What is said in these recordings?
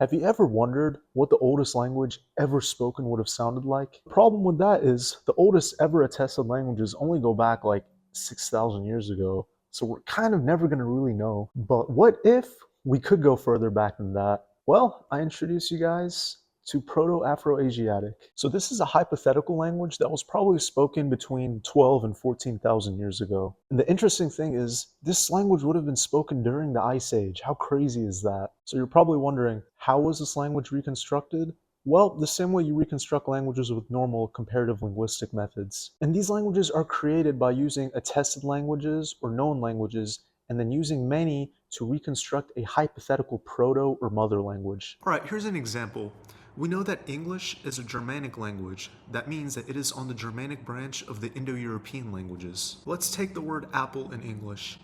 Have you ever wondered what the oldest language ever spoken would have sounded like? The problem with that is the oldest ever attested languages only go back like 6,000 years ago, so we're kind of never going to really know. But what if we could go further back than that? Well, I introduce you guys to Proto-Afroasiatic. So this is a hypothetical language that was probably spoken between 12 and 14,000 years ago. And the interesting thing is, this language would have been spoken during the Ice Age. How crazy is that? So you're probably wondering, how was this language reconstructed? Well, the same way you reconstruct languages with normal comparative linguistic methods. And these languages are created by using attested languages or known languages and then using many to reconstruct a hypothetical proto or mother language. All right, here's an example. We know that English is a Germanic language. That means that it is on the Germanic branch of the Indo-European languages. Let's take the word apple in English.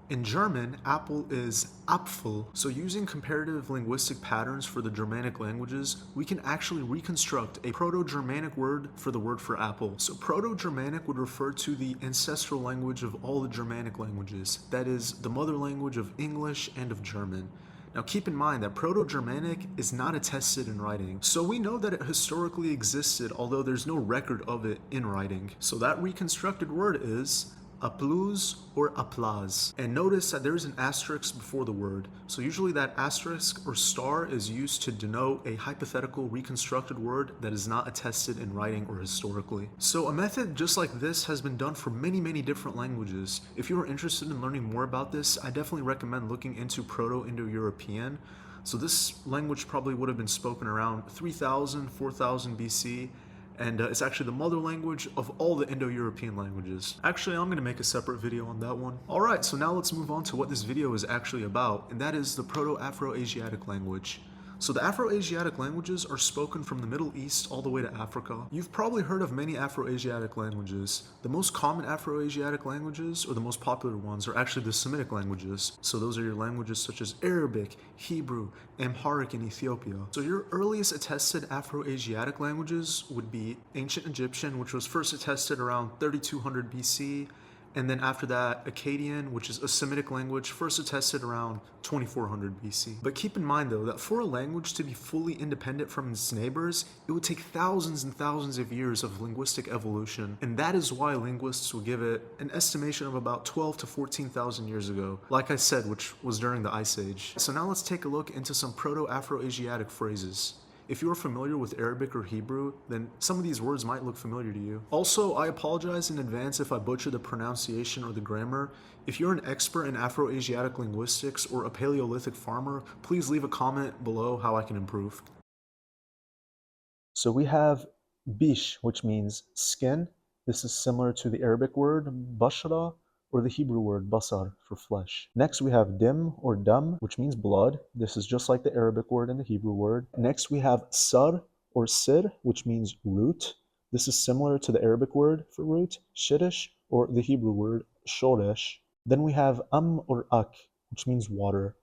In German, apple is Apfel. So using comparative linguistic patterns for the Germanic languages, we can actually reconstruct a Proto-Germanic word for the word for apple. So Proto-Germanic would refer to the ancestral language of all the Germanic languages. That is, the mother language of English and of German. Now keep in mind that Proto-Germanic is not attested in writing, so we know that it historically existed, although there's no record of it in writing. So that reconstructed word is applause or applause. And notice that there is an asterisk before the word. So usually that asterisk or star is used to denote a hypothetical reconstructed word that is not attested in writing or historically. So a method just like this has been done for many different languages. If you are interested in learning more about this, I definitely recommend looking into Proto-Indo-European. So this language probably would have been spoken around 3000, 4000 BC. And it's actually the mother language of all the Indo-European languages. Actually, I'm going to make a separate video on that one. Alright, so now let's move on to what this video is actually about, and that is the Proto-Afroasiatic language. So the Afroasiatic languages are spoken from the Middle East all the way to Africa. You've probably heard of many Afroasiatic languages. The most common Afroasiatic languages, or the most popular ones, are actually the Semitic languages. So those are your languages such as Arabic, Hebrew, Amharic in Ethiopia. So your earliest attested Afroasiatic languages would be Ancient Egyptian, which was first attested around 3200 BC. And then after that, Akkadian, which is a Semitic language, first attested around 2400 BC. But keep in mind though, that for a language to be fully independent from its neighbors, it would take thousands and thousands of years of linguistic evolution. And that is why linguists will give it an estimation of about 12 to 14,000 years ago, like I said, which was during the Ice Age. So now let's take a look into some Proto-Afroasiatic phrases. If you are familiar with Arabic or Hebrew, then some of these words might look familiar to you. Also, I apologize in advance if I butcher the pronunciation or the grammar. If you're an expert in Afroasiatic linguistics or a Paleolithic farmer, please leave a comment below how I can improve. So we have bish, which means skin. This is similar to the Arabic word bashra or the Hebrew word basar for flesh. Next we have dim or dam, which means blood. This is just like the Arabic word and the Hebrew word. Next we have sar or sir, which means root. This is similar to the Arabic word for root, shirish, or the Hebrew word shoresh. Then we have or ak, which means water.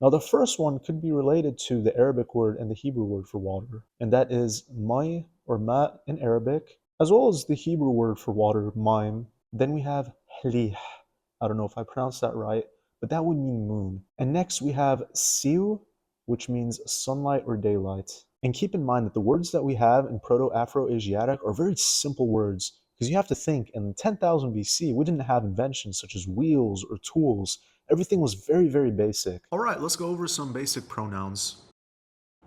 Now the first one could be related to the Arabic word and the Hebrew word for water, and that is mai or ma in Arabic, as well as the Hebrew word for water, maim. Then we have hlih. I don't know if I pronounced that right, but that would mean moon. And next we have siu, which means sunlight or daylight. And keep in mind that the words that we have in Proto-Afroasiatic are very simple words, because you have to think in 10,000 BC, we didn't have inventions such as wheels or tools. Everything was very basic. Alright, let's go over some basic pronouns.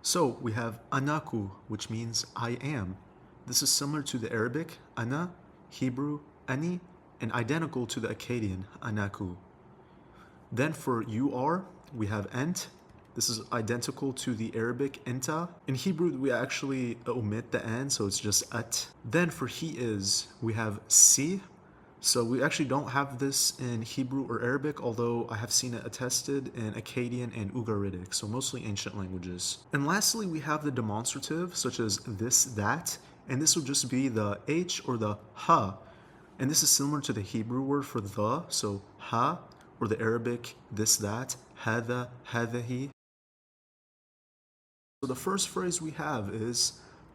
So we have anaku, which means I am. This is similar to the Arabic, ana, Hebrew, ani, and identical to the Akkadian, anaku. Then for you are, we have ent. This is identical to the Arabic enta. In Hebrew, we actually omit the n, so it's just at. Then for he is, we have si. So we actually don't have this in Hebrew or Arabic, although I have seen it attested in Akkadian and Ugaritic, so mostly ancient languages. And lastly, we have the demonstrative, such as this, that, and this would just be the h or the ha. And this is similar to the Hebrew word for the, so ha, or the Arabic this, that, hada, hadahi. So the first phrase we have is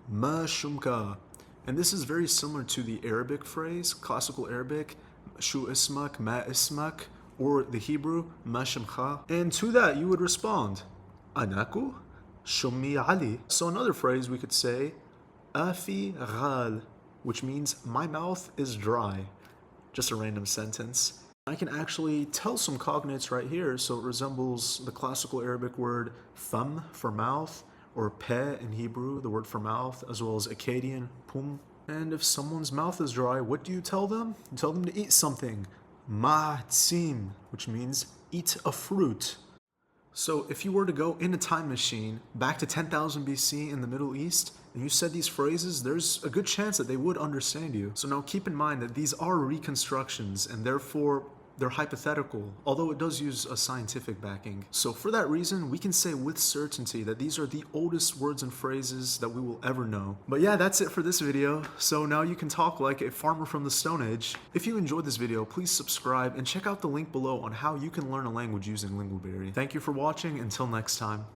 ma shumka. And this is very similar to the Arabic phrase, classical Arabic, shu ismak, ma ismak, or the Hebrew, ma shamcha. And to that you would respond, anaku, شمي علي. So another phrase we could say, أفي غال, which means my mouth is dry. Just a random sentence. I can actually tell some cognates right here, so it resembles the classical Arabic word fam for mouth, or pe in Hebrew, the word for mouth, as well as Akkadian pum. And if someone's mouth is dry, what do you tell them? You tell them to eat something. Ma'tsim, which means eat a fruit. So if you were to go in a time machine back to 10,000 BC in the Middle East, and you said these phrases, there's a good chance that they would understand you. So now keep in mind that these are reconstructions, and therefore they're hypothetical, although it does use a scientific backing. So for that reason, we can say with certainty that these are the oldest words and phrases that we will ever know. But yeah, that's it for this video. So now you can talk like a farmer from the Stone Age. If you enjoyed this video, please subscribe and check out the link below on how you can learn a language using LinguaBerry. Thank you for watching. Until next time.